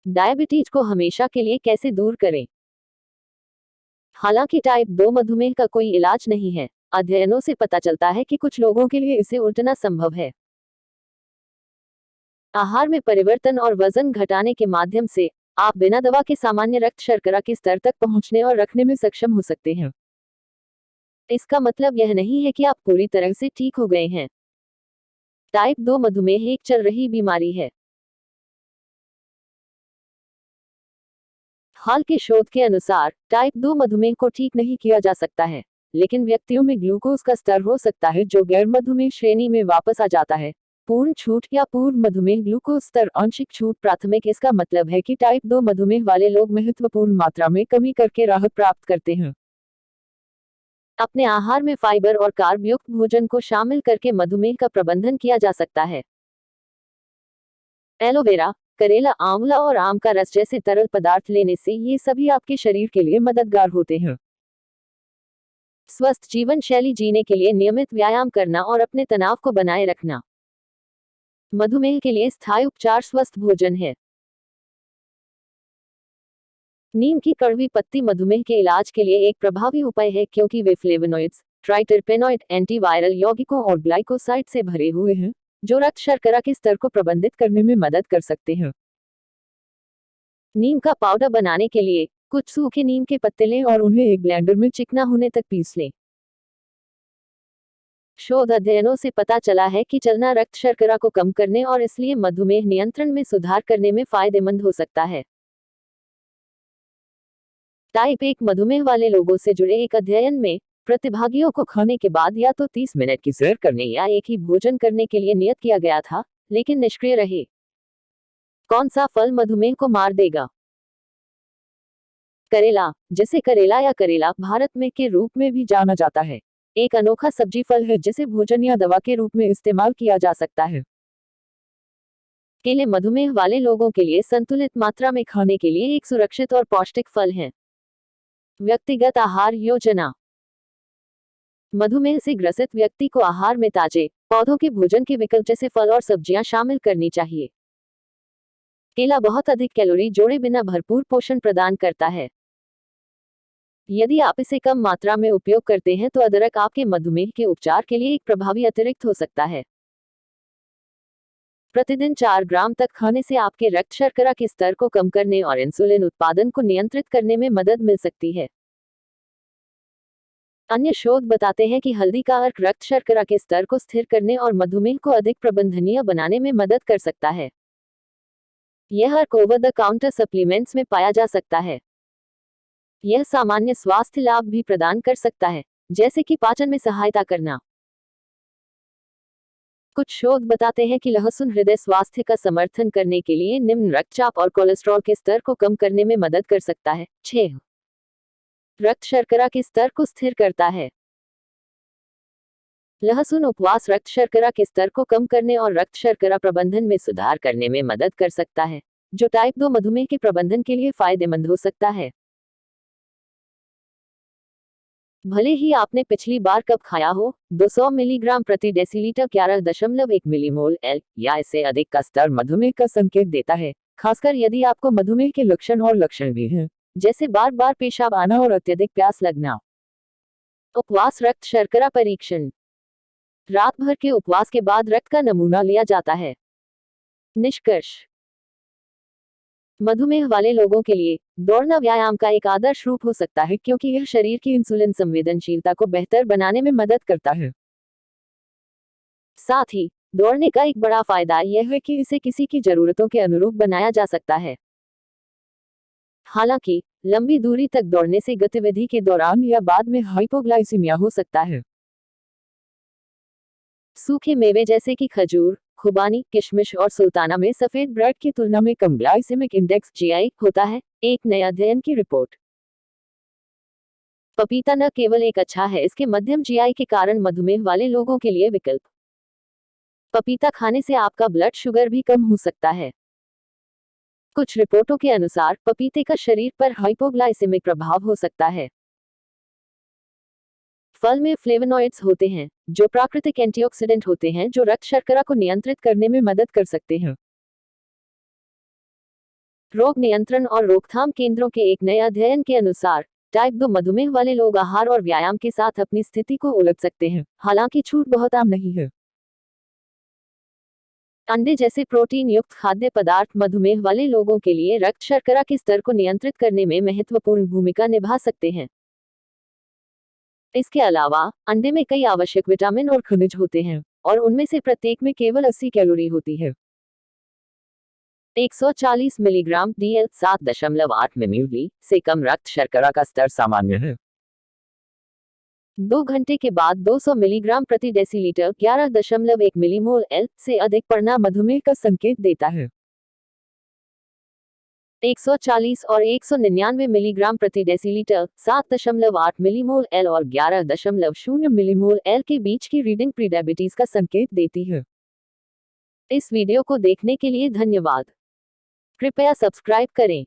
Diabetes को हमेशा के लिए कैसे दूर करें? हालांकि टाइप 2 मधुमेह का कोई इलाज नहीं है, अध्ययनों से पता चलता है कि कुछ लोगों के लिए इसे उलटना संभव है। आहार में परिवर्तन और वजन घटाने के माध्यम से आप बिना दवा के सामान्य रक्त शर्करा के स्तर तक पहुंचने और रखने में सक्षम हो सकते हैं। इसका मतलब यह नहीं है कि आप पूरी तरह से ठीक हो गए हैं। टाइप 2 मधुमेह एक चल रही बीमारी है। हाल के शोध के अनुसार टाइप 2 मधुमेह को ठीक नहीं किया जा सकता है, लेकिन व्यक्तियों में ग्लूकोज का स्तर हो सकता है जो गैर मधुमेह श्रेणी में वापस आ जाता है। पूर्ण छूट या पूर्व मधुमेह ग्लूकोज स्तर आंशिक छूट प्राथमिक। इसका मतलब है कि टाइप 2 मधुमेह वाले लोग महत्वपूर्ण मात्रा में कमी करके राहत प्राप्त करते हैं। अपने आहार में फाइबर और कार्ब युक्त भोजन को शामिल करके मधुमेह का प्रबंधन किया जा सकता है। एलोवेरा, करेला, आंवला और आम का रस जैसे तरल पदार्थ लेने से ये सभी आपके शरीर के लिए मददगार होते हैं। स्वस्थ जीवन शैली जीने के लिए नियमित व्यायाम करना और अपने तनाव को बनाए रखना। मधुमेह के लिए स्थायी उपचार स्वस्थ भोजन है। नीम की कड़वी पत्ती मधुमेह के इलाज के लिए एक प्रभावी उपाय है क्योंकि वे फ्लेवोनॉइड्स, ट्राइटरपेनॉइड, एंटीवायरल यौगिकों और ग्लाइकोसाइड से भरे हुए हैं, जो रक्त शर्करा के स्तर को प्रबंधित करने में मदद कर सकते हैं। नीम का पाउडर बनाने के लिए कुछ सूखे नीम के पत्ते लें और उन्हें एक ब्लेंडर में चिकना होने तक पीस लें। शोध अध्ययनों से पता चला है कि चलना रक्त शर्करा को कम करने और इसलिए मधुमेह नियंत्रण में सुधार करने में फायदेमंद हो सकता है। टाइप 1 मधुमेह वाले लोगों से जुड़े एक अध्ययन में प्रतिभागियों को खाने के बाद या तो 30 मिनट की सैर करने या एक ही भोजन करने के लिए नियत किया गया था, लेकिन निष्क्रिय रहे। कौन सा फल मधुमेह को मार देगा? करेला, जिसे करेला या करेला भारत में के रूप में भी जाना जाता है, एक अनोखा सब्जी फल है जिसे भोजन या दवा के रूप में इस्तेमाल किया जा सकता है। केले मधुमेह वाले लोगों के लिए संतुलित मात्रा में खाने के लिए एक सुरक्षित और पौष्टिक फल है। व्यक्तिगत आहार योजना। मधुमेह से ग्रसित व्यक्ति को आहार में ताजे पौधों के भोजन के विकल्प जैसे फल और सब्जियां शामिल करनी चाहिए। केला बहुत अधिक कैलोरी जोड़े बिना भरपूर पोषण प्रदान करता है। यदि आप इसे कम मात्रा में उपयोग करते हैं तो अदरक आपके मधुमेह के उपचार के लिए एक प्रभावी अतिरिक्त हो सकता है। प्रतिदिन 4 ग्राम तक खाने से आपके रक्त शर्करा के स्तर को कम करने और इंसुलिन उत्पादन को नियंत्रित करने में मदद मिल सकती है। अन्य शोध बताते हैं कि हल्दी का अर्क रक्त शर्करा के स्तर को स्थिर करने और मधुमेह को अधिक प्रबंधनीय बनाने में मदद कर सकता है। यह अर्क ओवर द काउंटर सप्लीमेंट्स में पाया जा सकता है। यह सामान्य स्वास्थ्य लाभ भी प्रदान कर सकता है, जैसे कि पाचन में सहायता करना। कुछ शोध बताते हैं कि लहसुन हृदय स्वास्थ्य का समर्थन करने के लिए निम्न रक्तचाप और कोलेस्ट्रॉल के स्तर को कम करने में मदद कर सकता है। 6. रक्त शर्करा के स्तर को स्थिर करता है। लहसुन उपवास रक्त शर्करा के स्तर को कम करने और रक्त शर्करा प्रबंधन में सुधार करने में मदद कर सकता है, जो टाइप 2 मधुमेह के प्रबंधन के लिए फायदेमंद हो सकता है। भले ही आपने पिछली बार कब खाया हो, 200 मिलीग्राम प्रति डेसीलीटर 11.1 मिलीमोल एल या इससे अधिक का स्तर मधुमेह का संकेत देता है, खासकर यदि आपको मधुमेह के लक्षण और लक्षण भी हैं, जैसे बार बार पेशाब आना और अत्यधिक प्यास लगना। उपवास रक्त शर्करा परीक्षण। रात भर के उपवास के बाद रक्त का नमूना लिया जाता है। निष्कर्ष। मधुमेह वाले लोगों के लिए दौड़ना व्यायाम का एक आदर्श रूप हो सकता है क्योंकि यह शरीर की इंसुलिन संवेदनशीलता को बेहतर बनाने में मदद करता है। साथ ही दौड़ने का एक बड़ा फायदा यह है कि इसे किसी की जरूरतों के अनुरूप बनाया जा सकता है। हालांकि लंबी दूरी तक दौड़ने से गतिविधि के दौरान या बाद में हाइपोग्लाइसीमिया हो सकता है। सूखे मेवे जैसे कि खजूर, खुबानी, किशमिश और सुल्ताना में सफेद ब्रेड की तुलना में कम ग्लाइसेमिक इंडेक्स जीआई होता है, एक नए अध्ययन की रिपोर्ट। पपीता न केवल एक अच्छा है, इसके मध्यम जीआई के कारण मधुमेह वाले लोगों के लिए विकल्प। पपीता खाने से आपका ब्लड शुगर भी कम हो सकता है। कुछ रिपोर्टों के अनुसार पपीते का शरीर पर हाइपोग्लाइसेमिक प्रभाव हो सकता है। फल में फ्लेवोनॉइड्स होते हैं, जो प्राकृतिक एंटीऑक्सीडेंट होते हैं जो रक्त शर्करा को नियंत्रित करने में मदद कर सकते हैं। रोग नियंत्रण और रोकथाम केंद्रों के एक नए अध्ययन के अनुसार टाइप 2 मधुमेह वाले लोग आहार और व्यायाम के साथ अपनी स्थिति को उलट सकते हैं, हालांकि छूट बहुत आम नहीं है। अंडे जैसे प्रोटीन युक्त खाद्य पदार्थ मधुमेह वाले लोगों के लिए रक्त शर्करा के स्तर को नियंत्रित करने में महत्वपूर्ण भूमिका निभा सकते हैं। इसके अलावा अंडे में कई आवश्यक विटामिन और खनिज होते हैं और उनमें से प्रत्येक में केवल 80 कैलोरी होती है। 140 मिलीग्राम DL 7.8 मिली से कम रक्त शर्करा का स्तर सामान्य है। 2 घंटे के बाद 200 मिलीग्राम प्रति डेसीलीटर 11.1 मिलीमोल L से अधिक पड़ना मधुमेह का संकेत देता है। 140 और 199 मिलीग्राम प्रति डेसीलीटर 7.8 मिलीमोल L और 11.0 मिलीमोल L के बीच की रीडिंग प्रीडायबिटीज का संकेत देती है। इस वीडियो को देखने के लिए धन्यवाद। कृपया सब्सक्राइब करें।